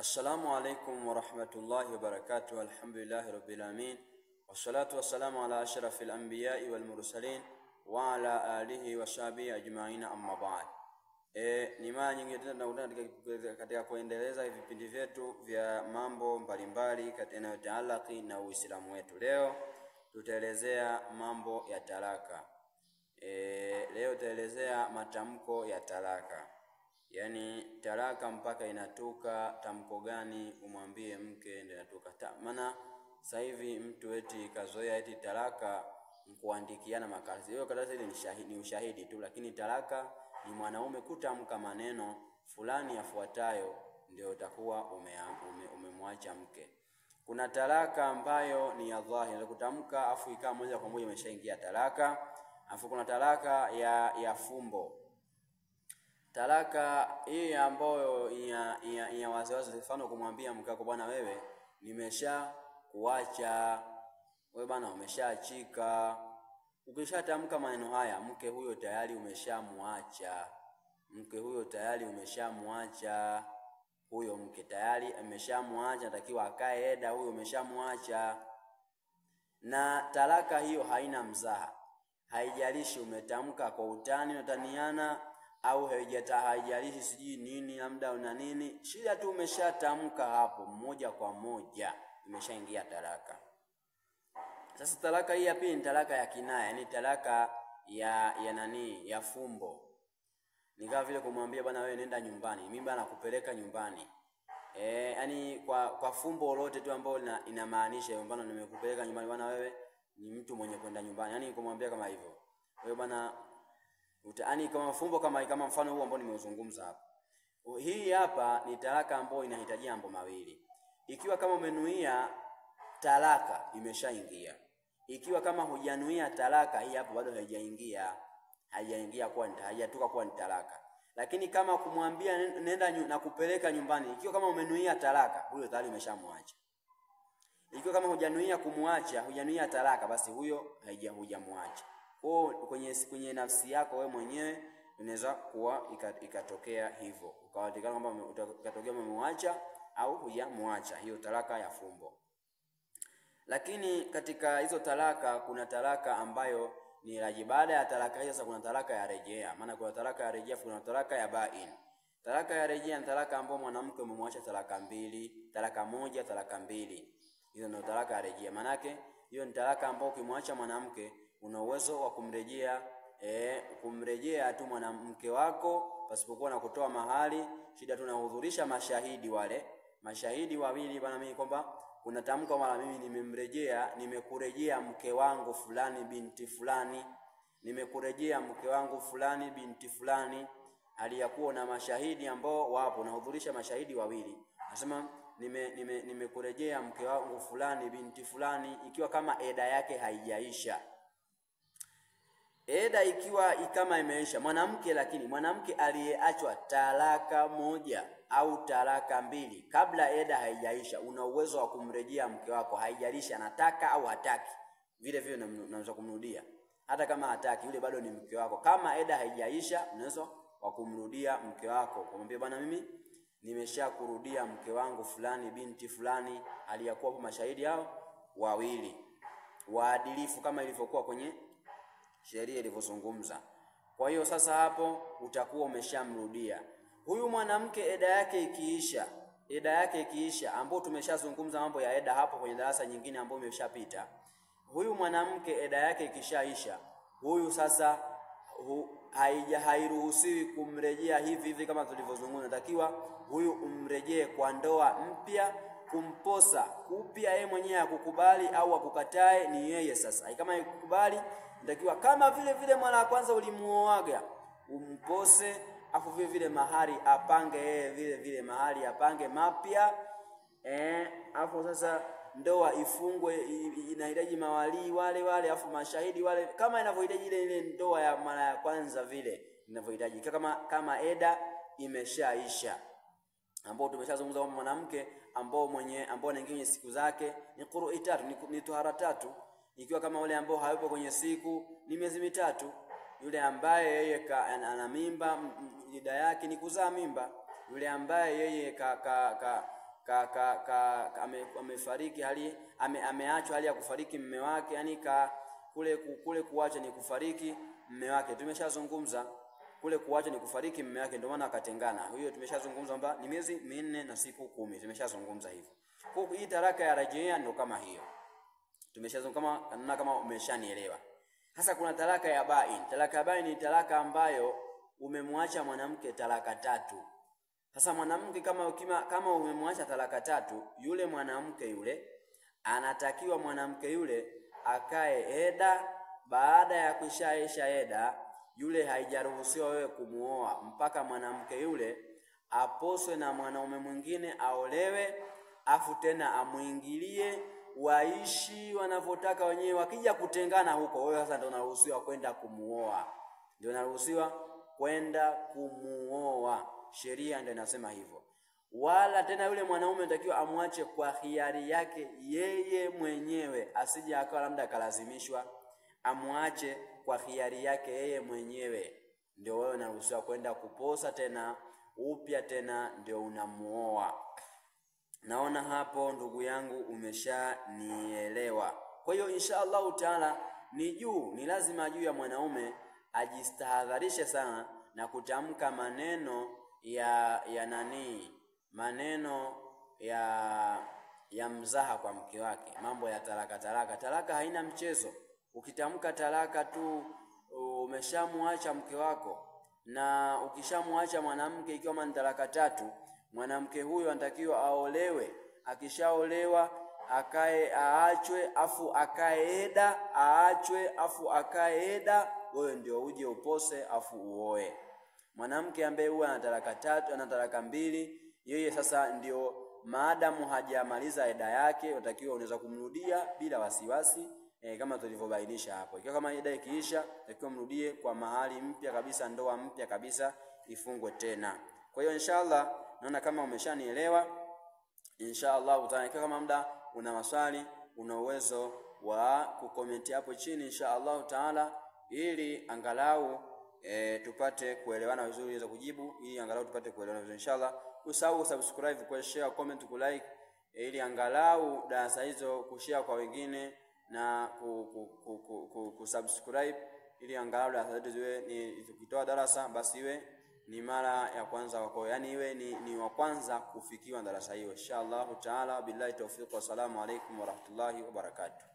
Assalamu alaikum wa rahmatullahi wa barakatuh. Alhamdulillahi rabbil alamin. Wassalatu wassalamu ala ashrafil anbiya'i wal mursalin wa ala alihi wa sahbihi ajma'in, amma ba'd. Ni mara nyingine tena tunakutana katika kuendeleza vipindi vyetu vya mambo mbalimbali yanayotaalaki na Uislamu wetu. Leo tutaelezea mambo ya talaka. Leo tutaelezea matamko ya talaka. Yani talaka mpaka inatoka tamko gani umwambie mke ndio inatoka. Maana sasa hivi mtu eti kazoea eti talaka kuandikiana makaratasi. Hiyo karatasi ni ushahidi tu, lakini talaka ni mwanaume kutamka maneno fulani yafuatayo ndio utakuwa umemwacha mke. Kuna talaka ambayo ni ya dhahiri, kutamka afu ikawa moja kwa moja umeshaingia talaka. Afu kuna talaka ya fumbo. Talaka hii ambayo ya waziwazi, mfano kumwambia mke wako, bwana wewe nimesha kuacha, wewe bwana umeshaachika. Ukishatamka maneno haya, mke huyo tayari umeshamwacha. Mke huyo tayari umeshamwacha. Huyo mke tayari ameshamwacha, natakiwa akae eda, huyo umeshamwacha. Na talaka hiyo haina mzaha. Haijalishi umetamka kwa utani unataniana au haijalishi sijui nini labda una nini, shida tu umeshatamka hapo moja kwa moja imeshaingia talaka. Sasa talaka hii ya pili ni talaka ya kinaya, yani talaka ya fumbo. Ni kama vile kumwambia bwana wewe nenda nyumbani, mimi bwana nakupeleka nyumbani. Yani kwa fumbo lolote tu ambalo inamaanisha bwana nimekupeleka nyumbani, bwana wewe ni mtu mwenye kwenda nyumbani. Yani kumwambia kama hivyo, wewe bwana yani kama fumbo kama mfano huu ambao nimeuzungumza hapa. Hii hapa ni talaka ambayo inahitaji mambo mawili. Ikiwa kama umenuia talaka imeshaingia. Ikiwa kama hujanuia talaka, hii hapo bado haijaingia kwa haijatoka kwa talaka. Lakini kama kumwambia nenda na kupeleka nyumbani, ikiwa kama umenuia talaka, huyo tayari umeshamwacha. Ikiwa kama hujanuia kumwacha, hujanuia talaka, basi huyo hujamwacha. Kwenye nafsi yako wewe mwenyewe inaweza kuwa ikatokea hivyo. Ukawatikana kwamba ukatokea umemwacha au hujamwacha, hiyo talaka ya fumbo. Lakini katika hizo talaka kuna talaka ambayo ni raji. Baada ya talaka hiyo sasa kuna talaka ya rejea. Maana kuna talaka ya rejea, kuna talaka ya bain. Talaka ya rejea ni talaka ambayo mwanamke umemwacha talaka mbili, talaka moja, talaka mbili. Hizo ndio talaka ya rejea. Maana yake hiyo ni talaka ambayo ukimwacha mwanamke una uwezo wa kumrejea tu mwanamke wako pasipokuwa na kutoa mahali. Shida tunahudhurisha mashahidi wale. Mashahidi wawili bwana, mimi kwamba kuna tamko mara mimi nimekurejea mke wangu fulani binti fulani. Nimekurejea mke wangu fulani binti fulani. Aliyakuwa na mashahidi ambao wapo, nahudhurisha mashahidi wawili. Nasema nimekurejea mke wangu fulani binti fulani, ikiwa kama eda yake haijaisha. Eda ikiwa kama imeisha mwanamke, lakini mwanamke aliyeachwa talaka moja au talaka mbili kabla eda haijaisha, una uwezo wa kumrejea mke wako, haijalishi anataka au hataki. Vile vile unaweza kumrudia hata kama hataki, yule bado ni mke wako. Kama eda haijaisha, unaweza kumrudia mke wako, kumwambia bwana mimi nimeshakurudia mke wangu fulani binti fulani. Aliyakuwa hapo mashahidi hao wawili waadilifu kama ilivyokuwa kwenye sheria ilivyozungumza. Kwa hiyo sasa hapo utakuwa umeshamrudia huyu mwanamke. Eda yake ikiisha ambao tumeshazungumza mambo ya eda hapo kwenye darasa nyingine ambayo imeshapita. Huyu mwanamke eda yake ikishaisha, huyu sasa hairuhusiwi kumrejea hivi kama tulivyozungumza. Natakiwa huyu umrejee kwa ndoa mpya, kumposa upya, yeye mwenyewe akukubali au akukatae ni yeye sasa. Kama ikukubali, natakiwa kama vile mara ya kwanza ulimuoaga umpose, afu vile mahari apange yeye, vile mahari apange mapya. Afu sasa ndoa ifungwe, inahitaji mawali wale afu mashahidi wale, kama inavyohitaji ile ndoa ya mara ya kwanza vile inavyohitaji, kama eda imeshaisha. Ambao tumeshazungumza kwa mwanamke ambao anaingia siku zake ni qur'i tatu, ni tuhara tatu. Ikiwa kama wale ambao hayupo kwenye siku ni miezi mitatu. Yule ambaye yeye ana mimba, ida yake ni kuzaa mimba. Yule ambaye yeye amefariki hali ameachwa hali ya kufariki mume wake, yani kule kuacha ni kufariki mume wake. Tumeshazungumza kule kuacha ni kufariki mume wake, ndio maana akatengana. Hiyo tumeshazungumza kwamba ni miezi 4 na siku 10. Tumeshazungumza hivyo. Kwa hii talaka ya rajia ndio kama hiyo. Tumeshazungumza kama umeshanielewa. Sasa kuna talaka ya bain. Talaka ya bain ni talaka ambayo umemwacha mwanamke talaka 3. Sasa mwanamke kama umemwacha talaka 3, yule mwanamke yule anatakiwa mwanamke yule akae eda. Baada ya kushaisha eda, yule haijaruhusiwa wewe kumuoa mpaka mwanamke yule aposwe na mwanaume mwingine, aolewe, afu tena amuingilie, waishi wanavyotaka wenyewe. Wakija kutengana huko, wewe sasa ndio unaruhusiwa kwenda kumuoa. Ndio unaruhusiwa kwenda kumuoa. Sheria ndio inasema hivyo. Wala tena yule mwanaume anatakiwa amwache kwa hiari yake yeye mwenyewe, asije akawa labda kalazimishwa. Amwache kwa hiari yake yeye mwenyewe, ndio wewe unaruhusiwa kwenda kuposa tena upya, tena ndio unamuoa. Naona hapo ndugu yangu umeshanielewa. Kwa hiyo inshallah taala ni lazima juu ya mwanaume ajistahadharishe sana na kutamka maneno maneno ya mzaha kwa mke wake. Mambo ya talaka haina mchezo. Ukitamka talaka tu umeshamwacha mke wako. Na ukishamwacha mwanamke ikiwa ni talaka 3, mwanamke huyo anatakiwa aolewe. Akishaolewa aachwe afu akae eda, wewe ndio uje upose afu uoe. Mwanamke ambaye huwa ana talaka 3, ana talaka 2, yeye sasa ndio maadamu hajamaliza eda yake, unatakiwa unaweza kumrudia bila wasiwasi. Kama tulivyobainisha hapo. Ikiwa kama eda ikiisha, unatakiwa mrudie kwa mahali mpya kabisa, ndoa mpya kabisa ifungwe tena. Kwa hiyo inshallah naona kama umeshanielewa. Inshallah utaanikiwa kama muda una maswali, una uwezo wa kukomenti hapo chini inshallah taala, ili angalau tupate kuelewana vizuri za kujibu, ili angalau tupate kuelewana vizuri inshallah. Usahau subscribe, ku share, comment, ku like, ili angalau darasa hizo kushare kwa wengine na kusubscribe, ili angalau darasa zetu ziwe ni tukitoa darasa basi iwe ni mara ya kwanza wako, yani iwe ni wa kwanza kufikiwa darasa hiyo inshallah taala. Billahi tawfiq wa salamu alaykum wa rahmatullahi wa barakatuh.